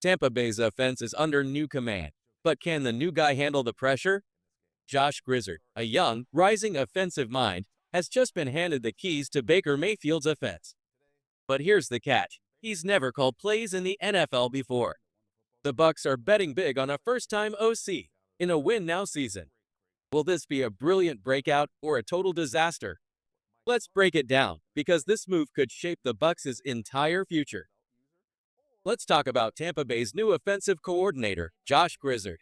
Tampa Bay's offense is under new command, but can the new guy handle the pressure? Josh Grizzard, a young, rising offensive mind, has just been handed the keys to Baker Mayfield's offense. But here's the catch. He's never called plays in the NFL before. The Bucs are betting big on a first-time OC in a win-now season. Will this be a brilliant breakout or a total disaster? Let's break it down, because this move could shape the Bucs' entire future. Let's talk about Tampa Bay's new offensive coordinator, Josh Grizzard.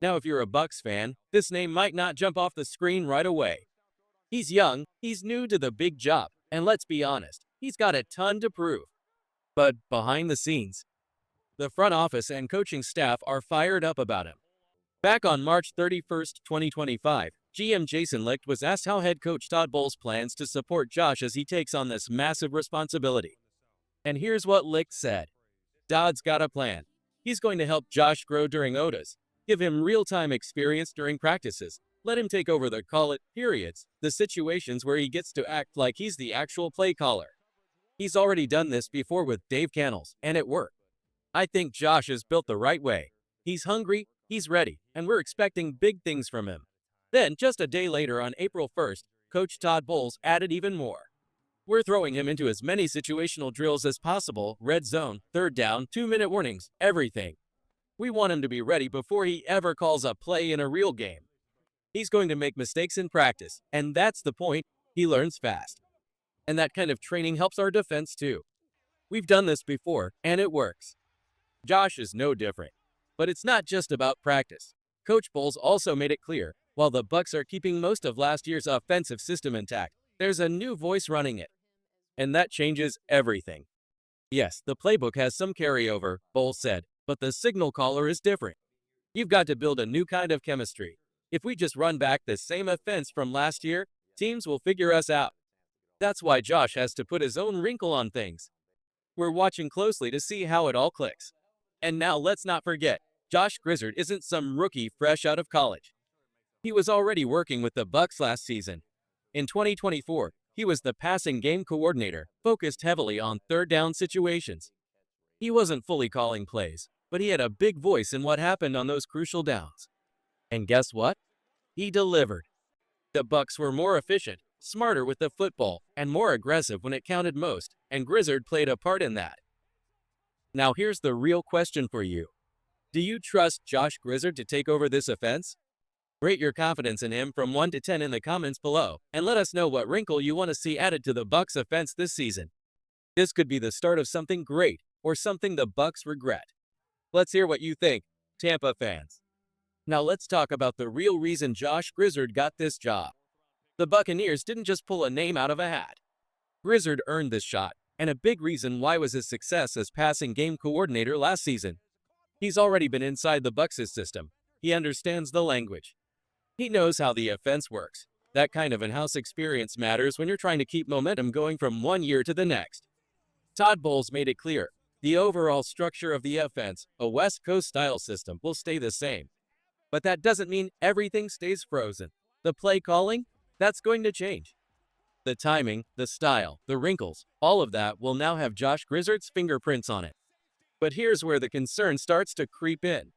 Now, if you're a Bucs fan, this name might not jump off the screen right away. He's young, he's new to the big job, and let's be honest, he's got a ton to prove. But behind the scenes, the front office and coaching staff are fired up about him. Back on March 31st, 2025, GM Jason Licht was asked how head coach Todd Bowles plans to support Josh as he takes on this massive responsibility. And here's what Licht said. Todd's got a plan. He's going to help Josh grow during OTAs, give him real-time experience during practices, let him take over the call-it periods, the situations where he gets to act like he's the actual play caller. He's already done this before with Dave Cannells, and it worked. I think Josh is built the right way. He's hungry, he's ready, and we're expecting big things from him. Then, just a day later on April 1st, Coach Todd Bowles added even more. We're throwing him into as many situational drills as possible, red zone, third down, 2-minute warnings, everything. We want him to be ready before he ever calls a play in a real game. He's going to make mistakes in practice, and that's the point. He learns fast. And that kind of training helps our defense too. We've done this before, and it works. Josh is no different. But it's not just about practice. Coach Bowles also made it clear, while the Bucs are keeping most of last year's offensive system intact, there's a new voice running it. And that changes everything. Yes, the playbook has some carryover, Bowles said, but the signal caller is different. You've got to build a new kind of chemistry. If we just run back the same offense from last year, teams will figure us out. That's why Josh has to put his own wrinkle on things. We're watching closely to see how it all clicks. And now let's not forget, Josh Grizzard isn't some rookie fresh out of college. He was already working with the Bucs last season. In 2024, he was the passing game coordinator, focused heavily on third down situations. He wasn't fully calling plays, but he had a big voice in what happened on those crucial downs. And guess what? He delivered. The Bucs were more efficient, smarter with the football, and more aggressive when it counted most, and Grizzard played a part in that. Now here's the real question for you. Do you trust Josh Grizzard to take over this offense? Rate your confidence in him from 1 to 10 in the comments below, and let us know what wrinkle you want to see added to the Bucs offense this season. This could be the start of something great, or something the Bucs regret. Let's hear what you think, Tampa fans. Now let's talk about the real reason Josh Grizzard got this job. The Buccaneers didn't just pull a name out of a hat. Grizzard earned this shot, and a big reason why was his success as passing game coordinator last season. He's already been inside the Bucs' system. He understands the language. He knows how the offense works. That kind of in-house experience matters when you're trying to keep momentum going from one year to the next. Todd Bowles made it clear, the overall structure of the offense, a West Coast-style system, will stay the same. But that doesn't mean everything stays frozen. The play calling, that's going to change. The timing, the style, the wrinkles, all of that will now have Josh Grizzard's fingerprints on it. But here's where the concern starts to creep in.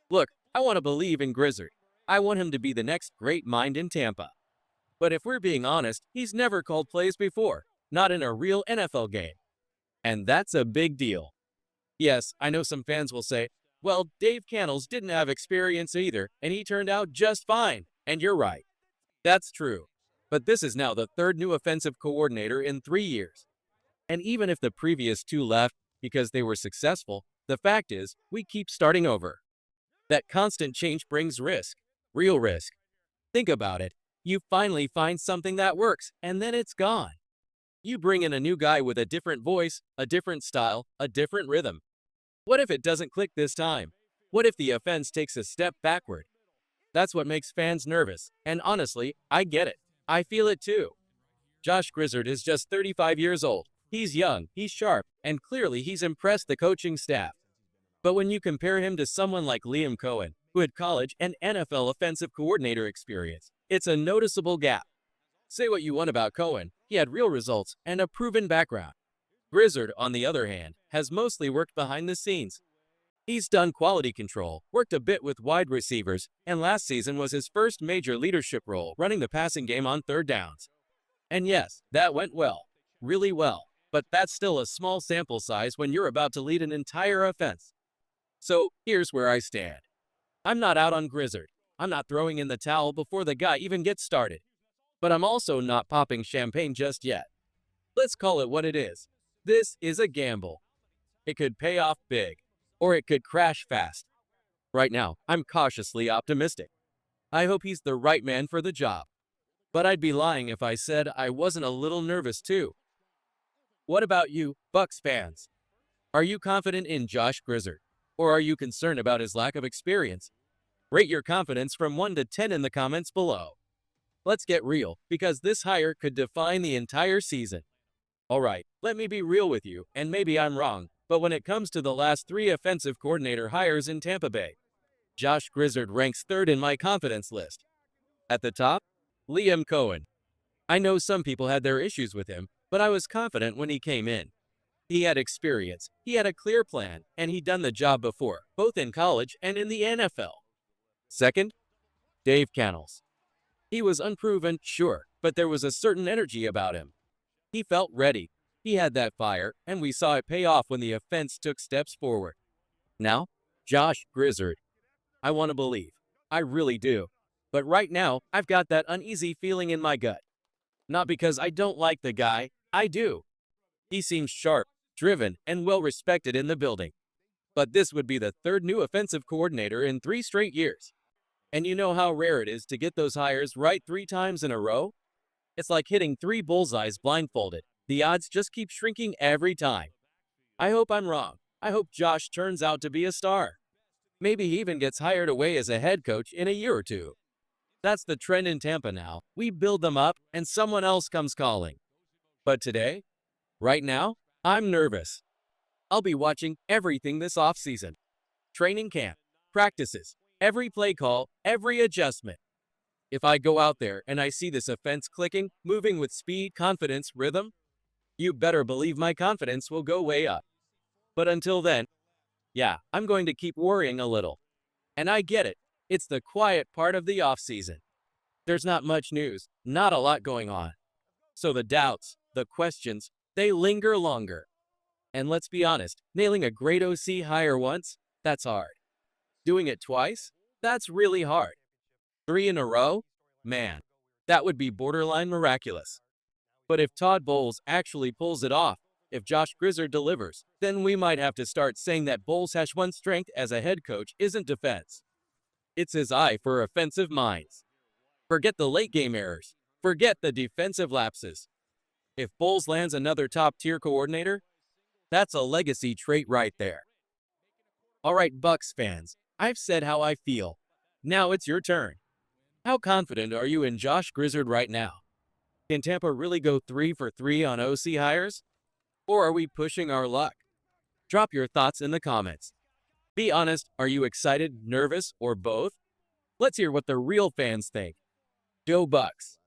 Look, I want to believe in Grizzard. I want him to be the next great mind in Tampa. But if we're being honest, he's never called plays before, not in a real NFL game. And that's a big deal. Yes, I know some fans will say, well, Dave Cannells didn't have experience either, and he turned out just fine. And you're right. That's true. But this is now the third new offensive coordinator in 3 years. And even if the previous two left because they were successful, the fact is, we keep starting over. That constant change brings risk. Real risk. Think about it. You finally find something that works, and then it's gone. You bring in a new guy with a different voice, a different style, a different rhythm. What if it doesn't click this time? What if the offense takes a step backward? That's what makes fans nervous, and honestly, I get it. I feel it too. Josh Grizzard is just 35 years old. He's young, he's sharp, and clearly he's impressed the coaching staff. But when you compare him to someone like Liam Cohen, who had college and NFL offensive coordinator experience, it's a noticeable gap. Say what you want about Cohen, he had real results and a proven background. Grizzard, on the other hand, has mostly worked behind the scenes. He's done quality control, worked a bit with wide receivers, and last season was his first major leadership role running the passing game on third downs. And yes, that went well. Really well. But that's still a small sample size when you're about to lead an entire offense. So, here's where I stand. I'm not out on Grizzard. I'm not throwing in the towel before the guy even gets started. But I'm also not popping champagne just yet. Let's call it what it is. This is a gamble. It could pay off big, or it could crash fast. Right now, I'm cautiously optimistic. I hope he's the right man for the job. But I'd be lying if I said I wasn't a little nervous too. What about you, Bucs fans? Are you confident in Josh Grizzard? Or are you concerned about his lack of experience? Rate your confidence from 1 to 10 in the comments below. Let's get real, because this hire could define the entire season. Alright, let me be real with you, and maybe I'm wrong, but when it comes to the last 3 offensive coordinator hires in Tampa Bay, Josh Grizzard ranks 3rd in my confidence list. At the top, Liam Cohen. I know some people had their issues with him, but I was confident when he came in. He had experience, he had a clear plan, and he'd done the job before, both in college and in the NFL. Second, Dave Cannells. He was unproven, sure, but there was a certain energy about him. He felt ready. He had that fire, and we saw it pay off when the offense took steps forward. Now, Josh Grizzard. I want to believe. I really do. But right now, I've got that uneasy feeling in my gut. Not because I don't like the guy, I do. He seems sharp, driven, and well-respected in the building. But this would be the 3rd new offensive coordinator in 3 straight years. And you know how rare it is to get those hires right 3 times in a row? It's like hitting 3 bullseyes blindfolded. The odds just keep shrinking every time. I hope I'm wrong. I hope Josh turns out to be a star. Maybe he even gets hired away as a head coach in a year or 2. That's the trend in Tampa now. We build them up, and someone else comes calling. But today, right now, I'm nervous. I'll be watching everything this offseason. Training camp, practices, every play call, every adjustment. If I go out there and I see this offense clicking, moving with speed, confidence, rhythm, you better believe my confidence will go way up. But until then, yeah, I'm going to keep worrying a little. And I get it. It's the quiet part of the offseason. There's not much news, not a lot going on. So the doubts, the questions, they linger longer. And let's be honest, nailing a great OC hire once, that's hard. Doing it twice, that's really hard. 3 in a row? Man, that would be borderline miraculous. But if Todd Bowles actually pulls it off, if Josh Grizzard delivers, then we might have to start saying that Bowles' one strength as a head coach isn't defense. It's his eye for offensive minds. Forget the late game errors. Forget the defensive lapses. If Bowles lands another top-tier coordinator, that's a legacy trait right there. Alright, Bucs fans, I've said how I feel. Now it's your turn. How confident are you in Josh Grizzard right now? Can Tampa really go 3 for 3 on OC hires? Or are we pushing our luck? Drop your thoughts in the comments. Be honest, are you excited, nervous, or both? Let's hear what the real fans think. Go Bucs!